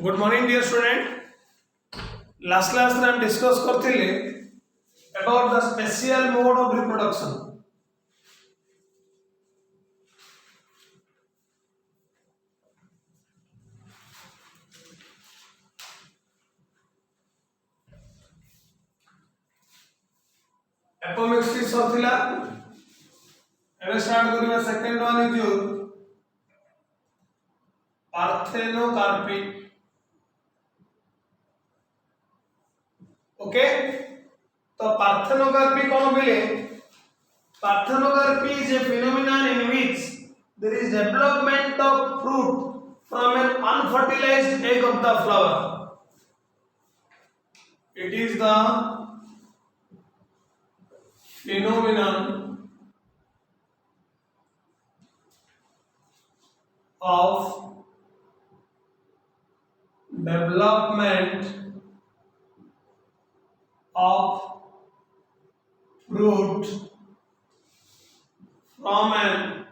Good morning dear student. Last class में हम discuss करते about the special mode of reproduction. Apomixis सरथिला एबे स्टार्ट करिवा second one is your parthenocarpy. Okay, तो पार्थेनोकार्पी कौन मिले? Parthenocarpy is a phenomenon in which there is development of fruit from an unfertilized egg of the flower. It is the phenomenon of development of fruit from an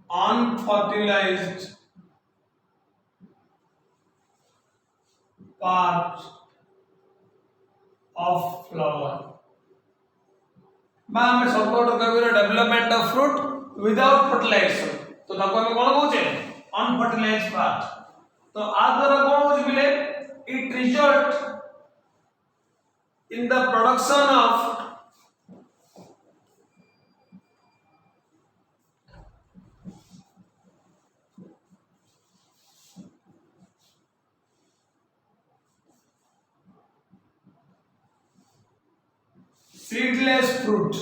unfertilized part of flower। बा हमें support करियो development of fruit without fertilization, तो ताको हमें कोन कहूचे unfertilised part. तो आ द्वारा कोन होछ बिले it result in the production of seedless fruit।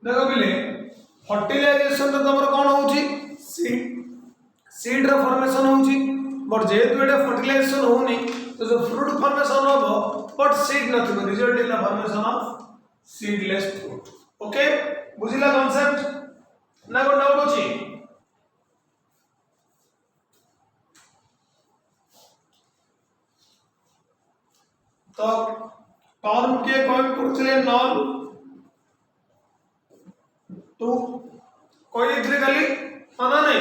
देखो बिले फर्टिलाइजेशन तो तमर कोन होउची सीड रा फॉर्मेशन होउची, बट जेहेतु एटा फर्टिलाइजेशन होनी तो जो फ्रूट फॉर्मेशन हो बट सीड नथिबो, result in the formation of seedless fruit. Okay, बुझिला कांसेप्ट ना? को डाउट अछि? तो टर्म के कोन करथिले नॉन टू कोई इथरे खाली माना नहीं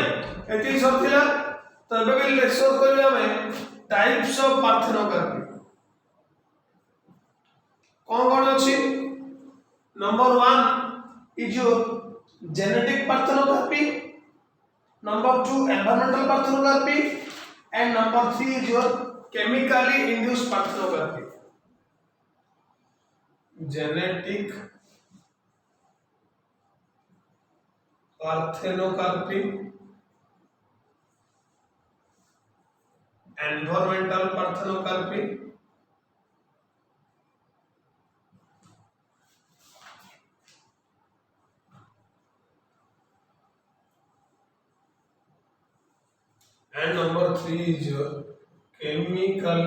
एती सब थिला। तो ଏବେ भी लेक्चर करिया में टाइप्स ऑफ पार्थेनोकार्पी कौन अछि। Number 1 is your genetic parthenocarpy, number 2 environmental parthenocarpy and number 3 is your chemically induced parthenocarpy. Genetic parthenocarpy, environmental parthenocarpy and number 3 is your chemical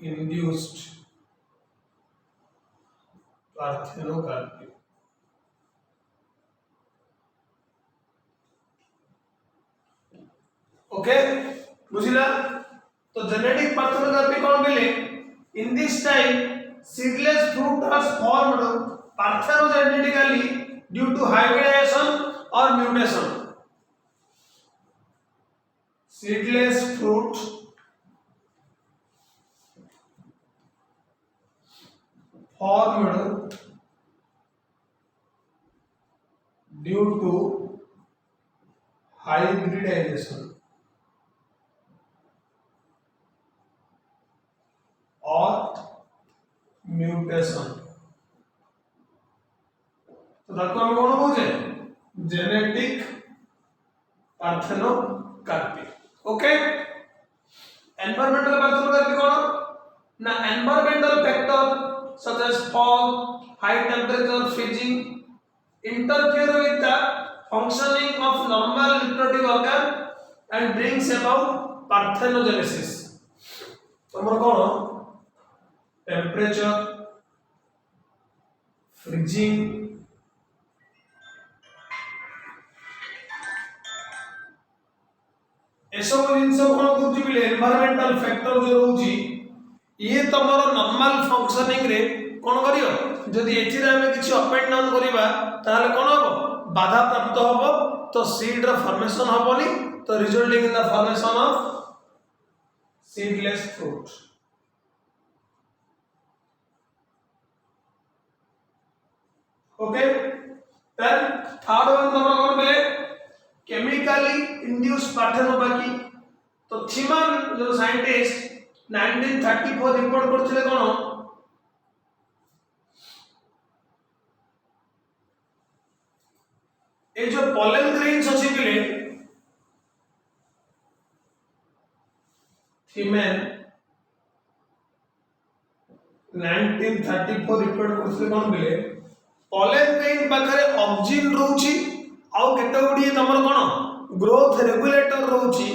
induced parthenocarpy. Okay, बुझिला? तो genetic parthenocarpy कौन मिले? In this type seedless fruit are formed parthenogenetically due to hybridization or mutation। seedless fruit formed due to hybridization or mutation। तो ताको हम कोन कहूचे genetic parthenocarpy. Okay, environmental parthenocarpy कोन ना? Environmental factor such as fog, high temperature, freezing interfere with the functioning of normal reproductive organ and brings about parthenogenesis। तमर कोन temperature, freezing, एसब जिनस कोन करछि बिले एनवायरमेंटल फैक्टर जो रहउछि ये तमरो नॉर्मल फंक्शनिंग रे कोन करियो जदि एथिरे हमें किछि अप एंड डाउन करिबा ताले कोन हो बाधा प्राप्त हो तो सीड रो फॉर्मेशन होबोनी तो resulting in the formation of seedless fruit. Okay then third one तमरा कोन बोले केमिकली इंड्यूस पार्थेनोबाकी तो थीमन जो साइंटिस्ट 1934 रिपोर्ट करथिले कोन ए जो पोलन ग्रेन्स अछि बिले थीमेन 1934 रिपोर्ट करथिले कोन बिले पोलन ग्रेन पाखरे ऑक्सिन रहउची आउ केते गुडी तमर कोन ग्रोथ रेगुलेटर रहउची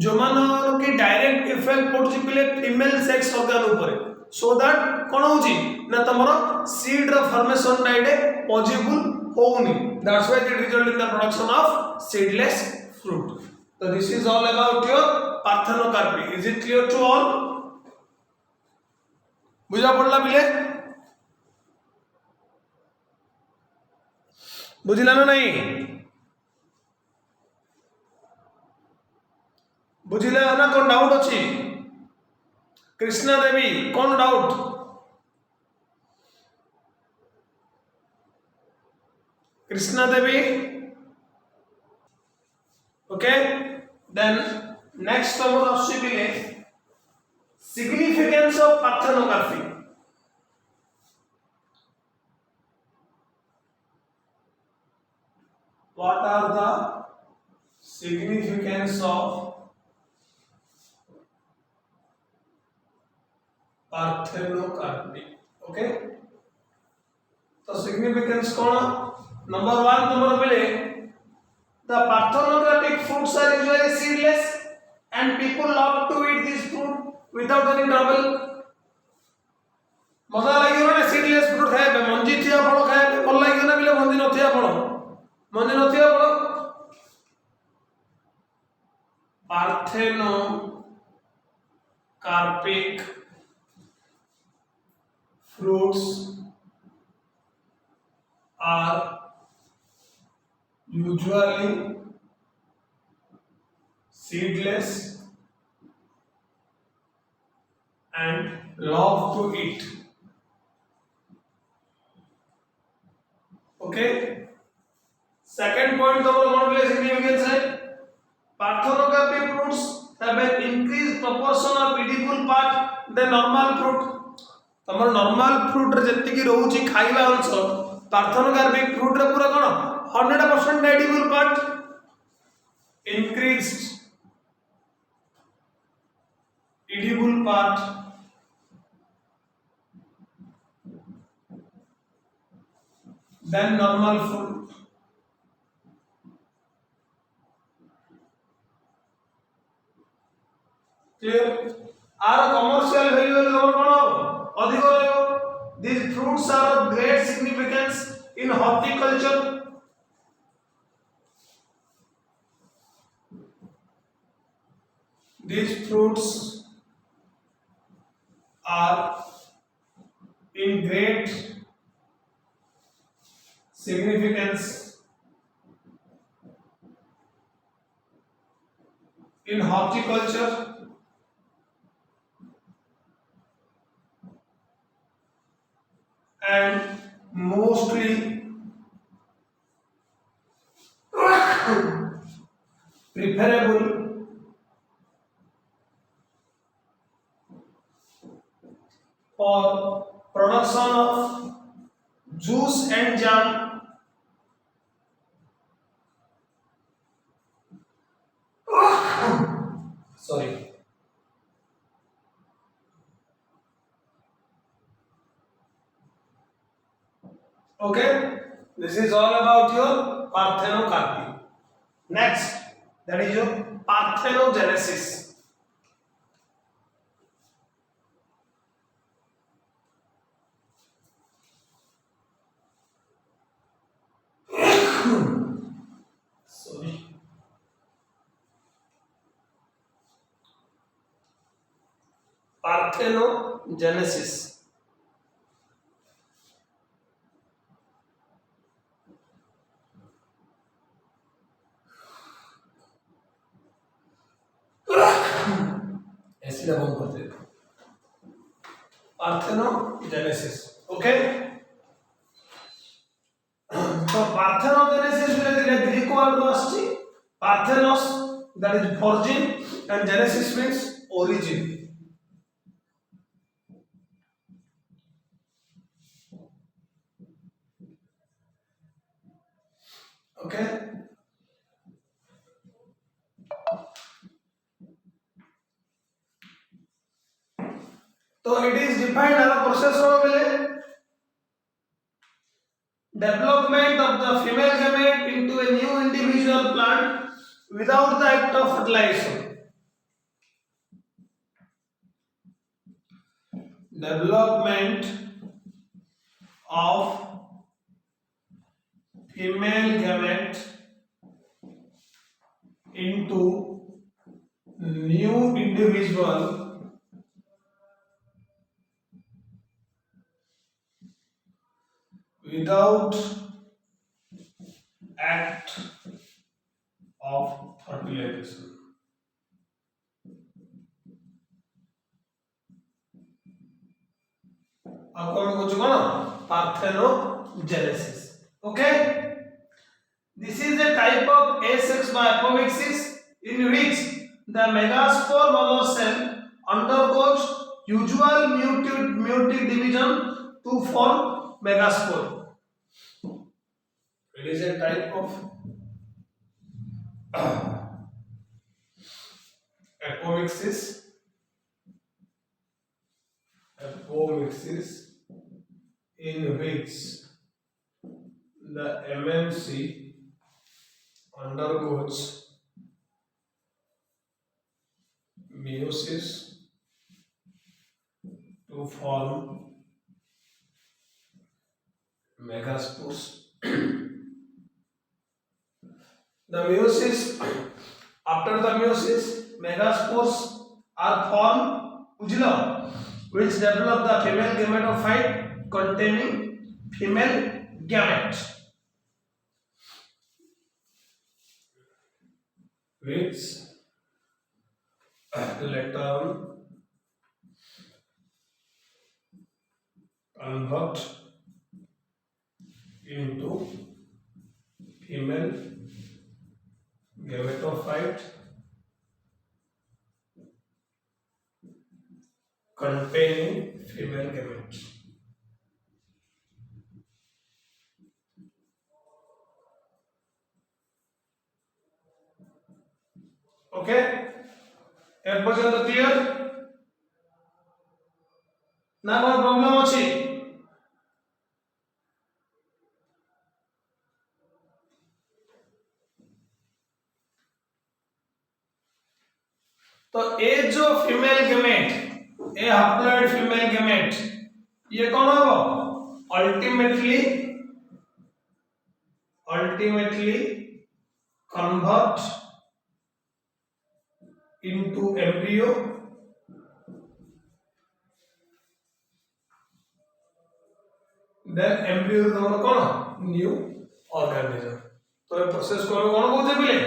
जो मानर के डायरेक्ट इफेक्ट पड़ुची बिले फीमेल सेक्स ऑर्गन ऊपर सो दैट कोन होची ना तमर सीड रो फॉर्मेशन डाइडे पॉसिबल होउनी that's why it result in the production of seedless fruit so this is all about your parthenocarpy is it clear to all बुझा पड़ला बिले बुझिला ना नहीं बुझिला ना कोन डाउट अछि कृष्णा देवी कोन doubt Krishna Devi okay then next हमर आसी बिले significance of parthenography what are the significance of parthenography okay तो सिग्निफिकेंस कोन Number 1 number pele the parthenographic fruits are usually seedless and people love to eat this fruit without any trouble मजा लागियो ना seedless fruit खाए बे मंजी थिया फल खाए बे भल लागियो ना बिले मंजी नथिया फल parthenocarpic fruits are usually seedless and love to eat okay second point तो कौन बोले significance है parthenocarpic fruits have an increased proportion of edible part than normal fruit तमर normal fruit रे जत्ति की रहउची खाइबा अंश parthenocarpic fruit रे पूरा कोन 100% edible part increased edible part than normal fruit clear आर commercial value लेवल कोन हो अधिक रहयो these fruits are of great significance in horticulture these fruits are in great significance in horticulture and mostly preferable for production of juice and jam sorry okay this is all about your parthenocarpy next that is your parthenogenesis sorry parthenogenesis step हम करते हैं parthenogenesis okay तो parthenogenesis में Greek word आछि पार्थेनोस that is virgin and genesis means origin okay so it is defined as a process of development of the female gamete into a new individual plant without the act of fertilization development of female gamete into new individual without act of fertilization आपको हम कुछ कौन parthenogenesis okay this is a type of asexual by apomixis in which the megaspore monocell undergoes usual mutic division to form megaspore it is a type of apomixis in which the MMC undergoes meiosis to form megaspores. The meiosis after the meiosis megaspores are formed which develop the female gametophyte containing female gamete which later on convert into female gametophyte containing female gamete. Okay ए पर्यंत clear ना कोन problem अछि तो ए जो female gamete ए haploid female gamete ये कौन होगा ultimately convert into embryo then embryo तमर कोन न्यू ऑर्गेनिज्म तो ये प्रोसेस को हम कोन कहते बिले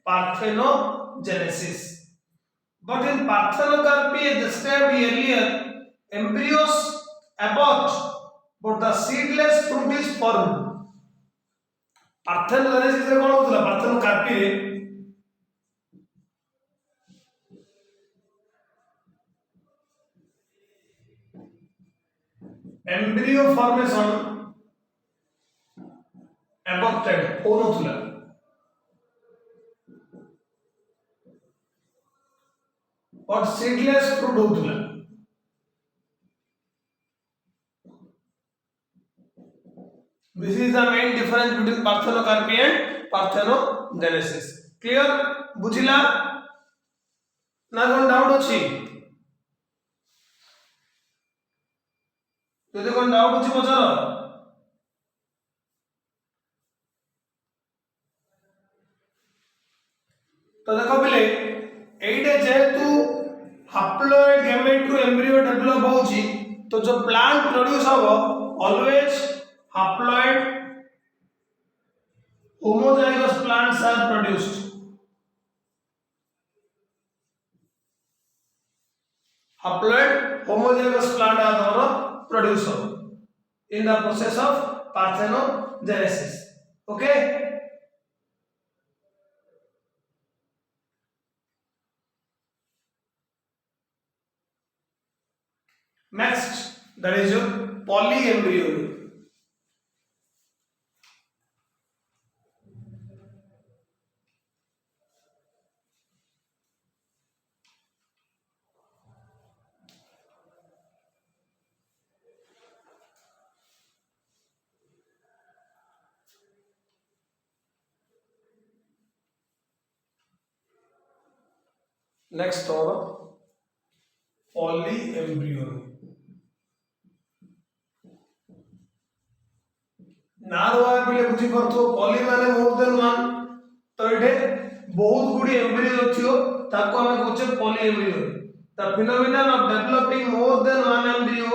parthenogenesis but in parthenocarpy as described earlier embryos abort but the seedless fruit is formed parthenogenesis रे कोन होतला पार्थेनोकार्पी रे embryo formation aborted होनथुला और seedless fruit होतुला this is the main difference between parthenocarpy and parthenogenesis clear बुझिला ना कोन doubt अछि যদি কোন doubt আছে পচার তো দেখো পিলে এইটা যেহেতু haploid gamete to embryo develop होची तो जो प्लांट प्रोड्यूस होबो always haploid homozygous plants are produced haploid homozygous plant are the producer in the process of parthenogenesis. Okay. Next, that is your polyembryony. Next order, polyembryony. नारवा पिले बुझी परथो poly माने मोर than one तो एठे बहुत गुडी embryo थियो ताको हमें कहचे polyembryony the phenomenon of developing more than one embryo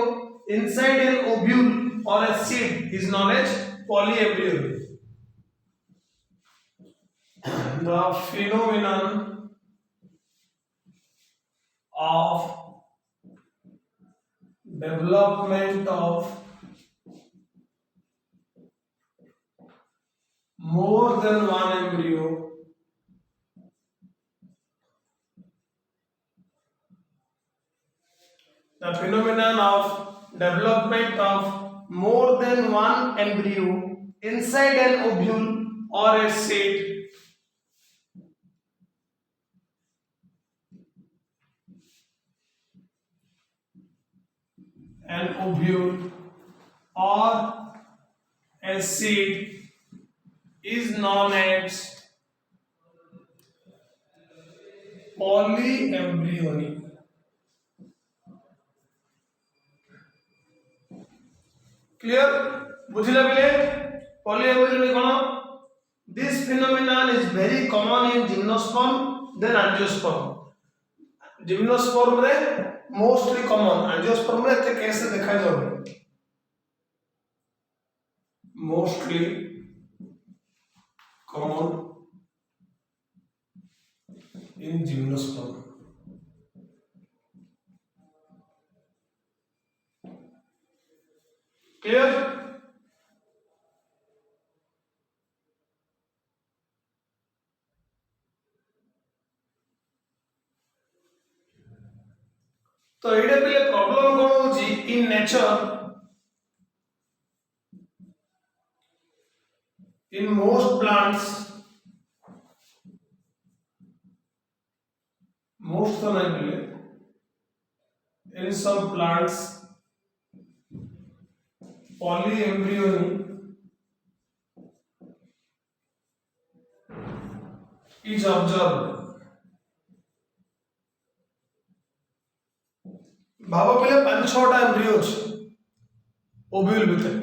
inside an ovule or a seed is known as polyembryony. The phenomenon of development of more than one embryo the phenomenon of development of more than one embryo inside an ovule or a seed an ovule or a seed is known as polyembryony. Clear? बुझिला बिले polyembryony cone? This phenomenon is very common in gymnosperm then angiosperm. Gymnosperm रे mostly common, angiosperm रे एते कैसे देखा जावे? Mostly common in gymnosperm. Clear? तो एडे पहले problem कोन होची in nature in most plants most तो नहीं मिले in some plants polyembryony is observed. भाव पहले 5-6टा एम्ब्रियो ओव्यूल भितर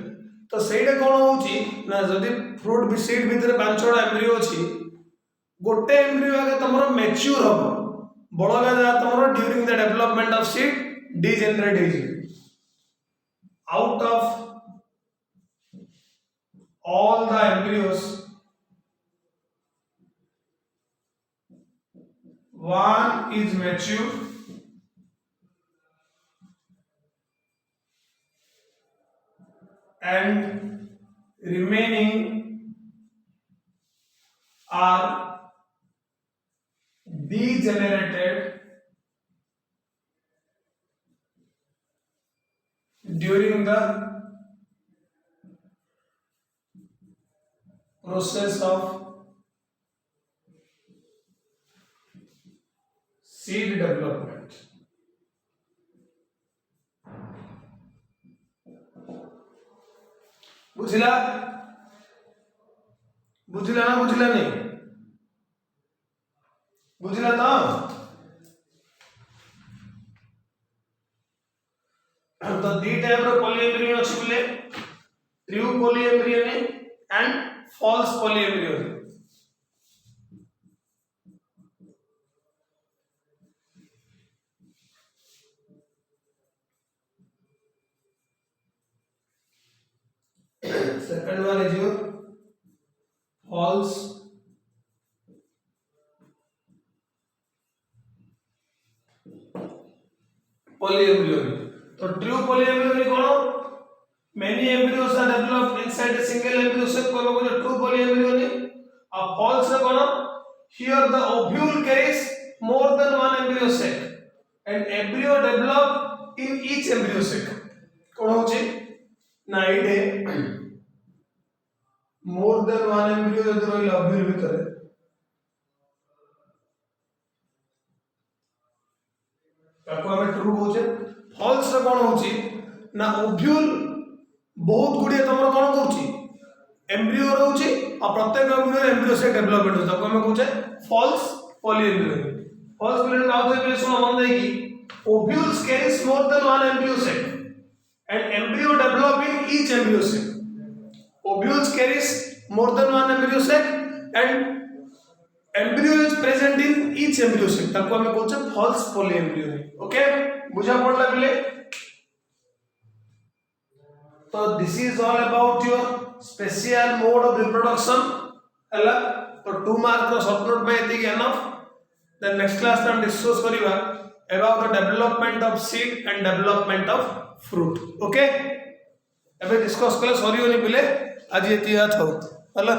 तो सेटा कोन होची ना जदी फ्रूट भी सीड भितर 5-6टा एम्ब्रियो अछि गोटे एम्ब्रियो आगे तमरो मैच्योर हो बळगा जा तमरो during the development of seed degenerate is out of all the embryos one is mature and remaining are degenerated during the process of seed development. बुझिला बुझिला ना बुझिला नहीं बुझिला तो दी टाइप रो पॉलीएम्ब्रियन अछि बोले true polyembryony and false polyembryony. Second one is your false polyembryony. तो true polyembryony कौन? Many embryos are developed inside a single embryo sac को लोग जो true polyembryony. अब false है कौन? Here the ovule carries more than one embryo sac and embryo develop in each embryo sac. कौन होची? ना इडे more than one embryo जब रोइल ovule भीतर ताको हमें ट्रू होचे फॉल्स रे कोन होची ना ओव्यूल बहुत गुडी तमरो कोन करची एम्ब्रियो रहउची आ प्रत्येक एम्ब्रियो से डेवलपमेंट होता ताको हमें कहूचे फॉल्स पॉलीएम्ब्रियो फॉल्स पॉलीएम्ब्रियो आउट पे सुनो मन दे कि ovules carries more than one embryo sac and embryo develop in each embryo sac ovules carries more than one embryo sac and embryo is present in each embryo sac ताको हमें कहउचे false पॉलीएम्ब्रियो okay बुझा पड़ला बिले तो this is all about your special mode of reproduction हला तो 2 mark रो short note में एति एनफ देन नेक्स्ट क्लास में हम डिस्कस करिवा about the development of seed and development of fruit okay एबे डिस्कस कले सरियोनी बिले आज एति थाउ हला।